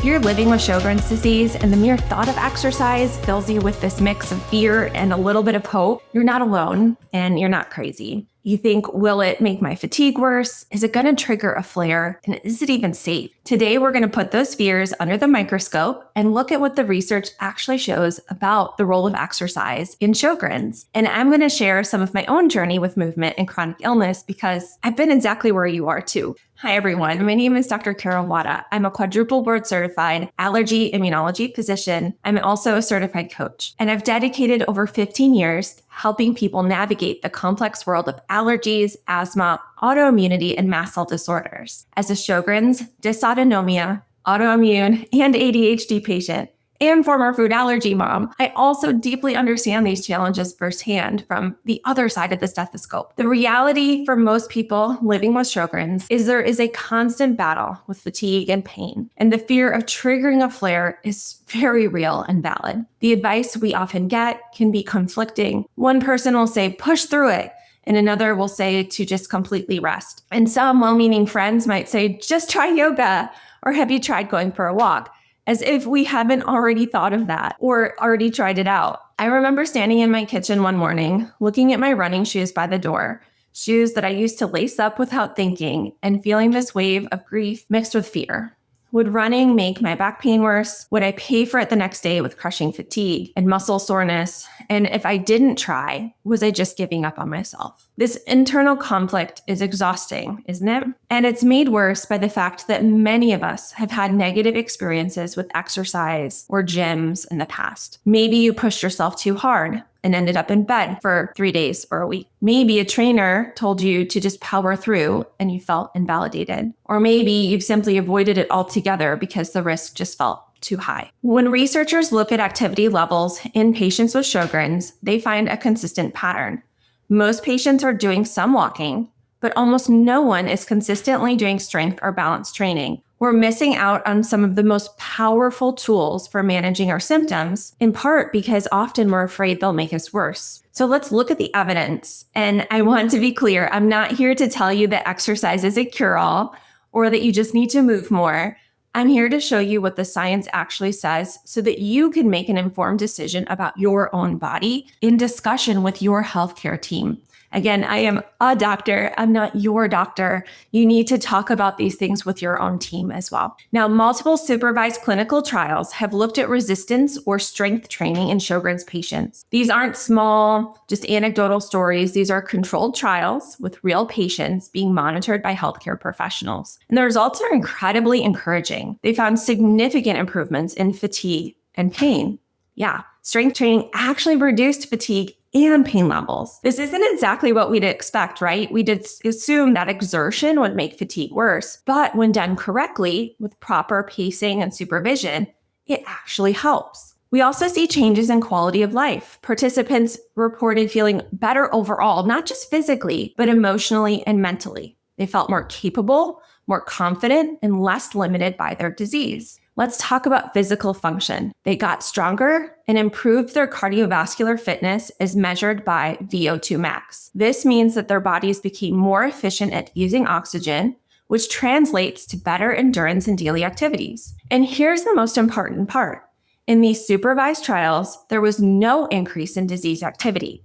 If you're living with Sjogren's disease and the mere thought of exercise fills you with this mix of fear and a little bit of hope, you're not alone and you're not crazy. You think, will it make my fatigue worse? Is it going to trigger a flare? And is it even safe? Today, we're going to put those fears under the microscope and look at what the research actually shows about the role of exercise in Sjogren's. And I'm going to share some of my own journey with movement and chronic illness because I've been exactly where you are too. Hi, everyone. My name is Dr. Carol Wada. I'm a quadruple board certified allergy immunology physician. I'm also a certified coach, and I've dedicated over 15 years helping people navigate the complex world of allergies, asthma, autoimmunity, and mast cell disorders. As a Sjogren's, dysautonomia, autoimmune, and ADHD patient, and former food allergy mom, I also deeply understand these challenges firsthand from the other side of the stethoscope. The reality for most people living with Sjogren's is there is a constant battle with fatigue and pain, and the fear of triggering a flare is very real and valid. The advice we often get can be conflicting. One person will say, push through it, and another will say to just completely rest. And some well-meaning friends might say, just try yoga, or have you tried going for a walk? As if we haven't already thought of that or already tried it out. I remember standing in my kitchen one morning, looking at my running shoes by the door, shoes that I used to lace up without thinking, and feeling this wave of grief mixed with fear. Would running make my back pain worse? Would I pay for it the next day with crushing fatigue and muscle soreness? And if I didn't try, was I just giving up on myself? This internal conflict is exhausting, isn't it? And it's made worse by the fact that many of us have had negative experiences with exercise or gyms in the past. Maybe you pushed yourself too hard and ended up in bed for 3 days or a week. Maybe a trainer told you to just power through and you felt invalidated. Or maybe you've simply avoided it altogether because the risk just felt too high. When researchers look at activity levels in patients with Sjogren's, they find a consistent pattern. Most patients are doing some walking, but almost no one is consistently doing strength or balance training. We're missing out on some of the most powerful tools for managing our symptoms, in part because often we're afraid they'll make us worse. So let's look at the evidence. And I want to be clear, I'm not here to tell you that exercise is a cure-all or that you just need to move more. I'm here to show you what the science actually says so that you can make an informed decision about your own body in discussion with your healthcare team. Again, I am a doctor. I'm not your doctor. You need to talk about these things with your own team as well. Now, multiple supervised clinical trials have looked at resistance or strength training in Sjogren's patients. These aren't small, just anecdotal stories. These are controlled trials with real patients being monitored by healthcare professionals. And the results are incredibly encouraging. They found significant improvements in fatigue and pain. Yeah, strength training actually reduced fatigue and pain levels. This isn't exactly what we'd expect, right? We did assume that exertion would make fatigue worse, but when done correctly with proper pacing and supervision, it actually helps. We also see changes in quality of life. Participants reported feeling better overall, not just physically, but emotionally and mentally. They felt more capable, more confident, and less limited by their disease. Let's talk about physical function. They got stronger and improved their cardiovascular fitness as measured by VO2 max. This means that their bodies became more efficient at using oxygen, which translates to better endurance in daily activities. And here's the most important part. In these supervised trials, there was no increase in disease activity.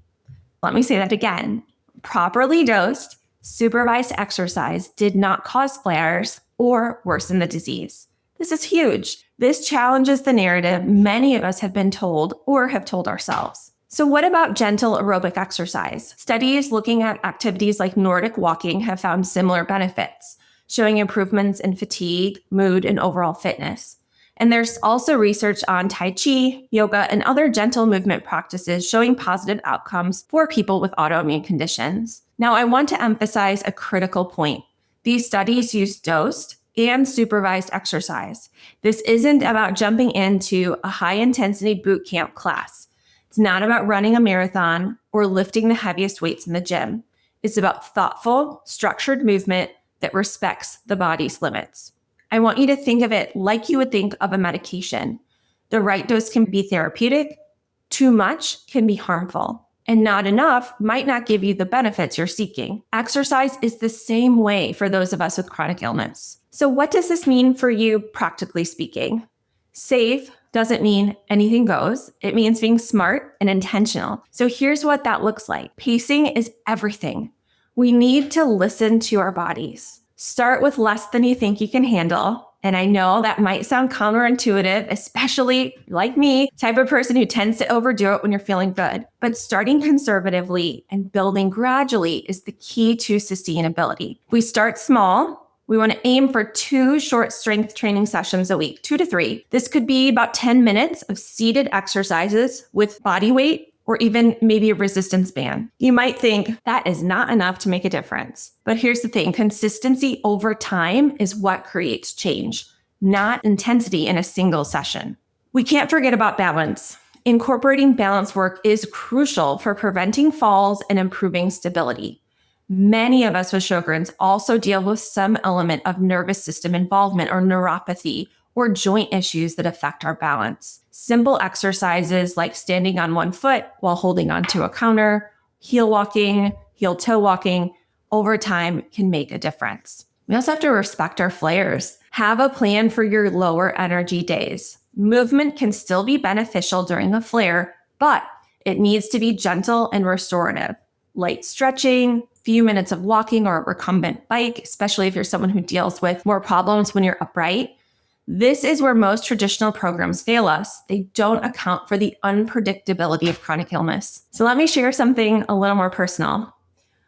Let me say that again. Properly dosed, supervised exercise did not cause flares or worsen the disease. This is huge. This challenges the narrative many of us have been told or have told ourselves. So what about gentle aerobic exercise? Studies looking at activities like Nordic walking have found similar benefits, showing improvements in fatigue, mood, and overall fitness. And there's also research on Tai Chi, yoga, and other gentle movement practices showing positive outcomes for people with autoimmune conditions. Now, I want to emphasize a critical point. These studies use dosed and supervised exercise. This isn't about jumping into a high-intensity boot camp class. It's not about running a marathon or lifting the heaviest weights in the gym. It's about thoughtful, structured movement that respects the body's limits. I want you to think of it like you would think of a medication. The right dose can be therapeutic, too much can be harmful, and not enough might not give you the benefits you're seeking. Exercise is the same way for those of us with chronic illness. So what does this mean for you, practically speaking? Safe doesn't mean anything goes. It means being smart and intentional. So here's what that looks like. Pacing is everything. We need to listen to our bodies. Start with less than you think you can handle. And I know that might sound counterintuitive, especially like me, type of person who tends to overdo it when you're feeling good. But starting conservatively and building gradually is the key to sustainability. We start small. We want to aim for 2 short strength training sessions a week, 2 to 3. This could be about 10 minutes of seated exercises with body weight or even maybe a resistance band. You might think that is not enough to make a difference. But here's the thing, consistency over time is what creates change, not intensity in a single session. We can't forget about balance. Incorporating balance work is crucial for preventing falls and improving stability. Many of us with Sjogren's also deal with some element of nervous system involvement or neuropathy or joint issues that affect our balance. Simple exercises like standing on one foot while holding onto a counter, heel walking, heel toe walking, over time can make a difference. We also have to respect our flares. Have a plan for your lower energy days. Movement can still be beneficial during a flare, but it needs to be gentle and restorative. Light stretching, few minutes of walking or a recumbent bike, especially if you're someone who deals with more problems when you're upright. This is where most traditional programs fail us. They don't account for the unpredictability of chronic illness. So let me share something a little more personal.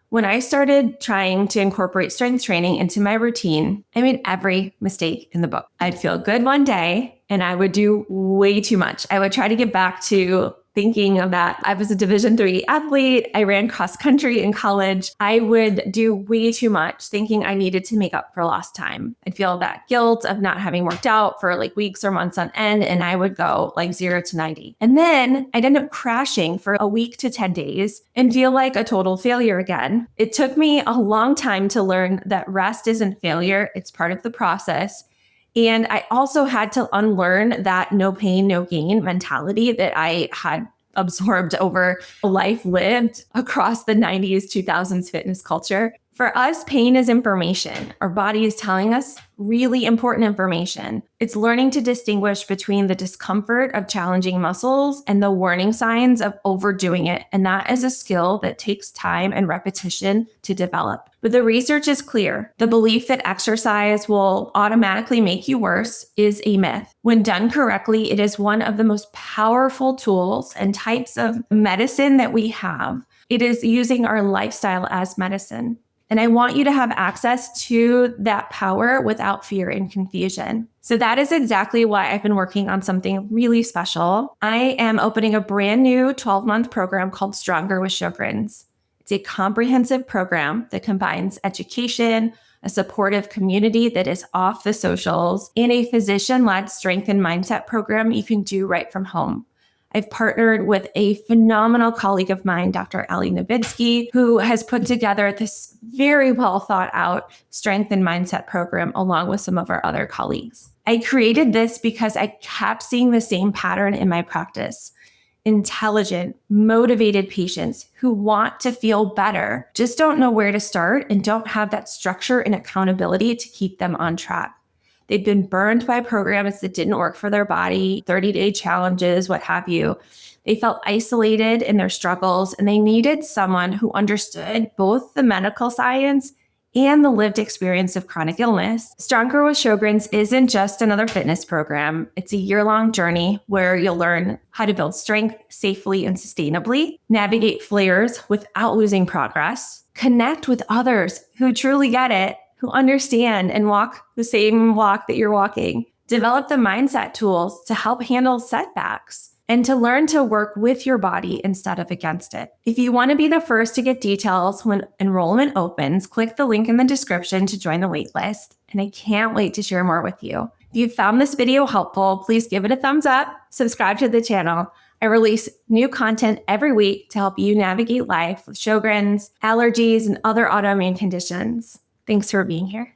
When I started trying to incorporate strength training into my routine, I made every mistake in the book. I'd feel good one day and I would do way too much. I would try to get back to thinking of that. I was a Division III athlete. I ran cross country in college. I would do way too much thinking I needed to make up for lost time. I'd feel that guilt of not having worked out for like weeks or months on end. And I would go like 0 to 90. And then I'd end up crashing for a week to 10 days and feel like a total failure again. It took me a long time to learn that rest isn't failure. It's part of the process. And I also had to unlearn that no pain, no gain mentality that I had absorbed over a life lived across the 90s, 2000s fitness culture. For us, pain is information. Our body is telling us really important information. It's learning to distinguish between the discomfort of challenging muscles and the warning signs of overdoing it. And that is a skill that takes time and repetition to develop. But the research is clear. The belief that exercise will automatically make you worse is a myth. When done correctly, it is one of the most powerful tools and types of medicine that we have. It is using our lifestyle as medicine. And I want you to have access to that power without fear and confusion. So that is exactly why I've been working on something really special. I am opening a brand new 12-month program called Stronger with Sjogren's. It's a comprehensive program that combines education, a supportive community that is off the socials, and a physician-led strength and mindset program you can do right from home. I've partnered with a phenomenal colleague of mine, Dr. Ali Novidsky, who has put together this very well thought out strength and mindset program along with some of our other colleagues. I created this because I kept seeing the same pattern in my practice. Intelligent, motivated patients who want to feel better, just don't know where to start and don't have that structure and accountability to keep them on track. They'd been burned by programs that didn't work for their body, 30-day challenges, what have you. They felt isolated in their struggles, and they needed someone who understood both the medical science and the lived experience of chronic illness. Stronger with Sjogren's isn't just another fitness program. It's a year-long journey where you'll learn how to build strength safely and sustainably, navigate flares without losing progress, connect with others who truly get it, who understand and walk the same walk that you're walking, develop the mindset tools to help handle setbacks, and to learn to work with your body instead of against it. If you want to be the first to get details when enrollment opens, click the link in the description to join the waitlist. And I can't wait to share more with you. If you found this video helpful, please give it a thumbs up, subscribe to the channel. I release new content every week to help you navigate life with Sjogren's, allergies, and other autoimmune conditions. Thanks for being here.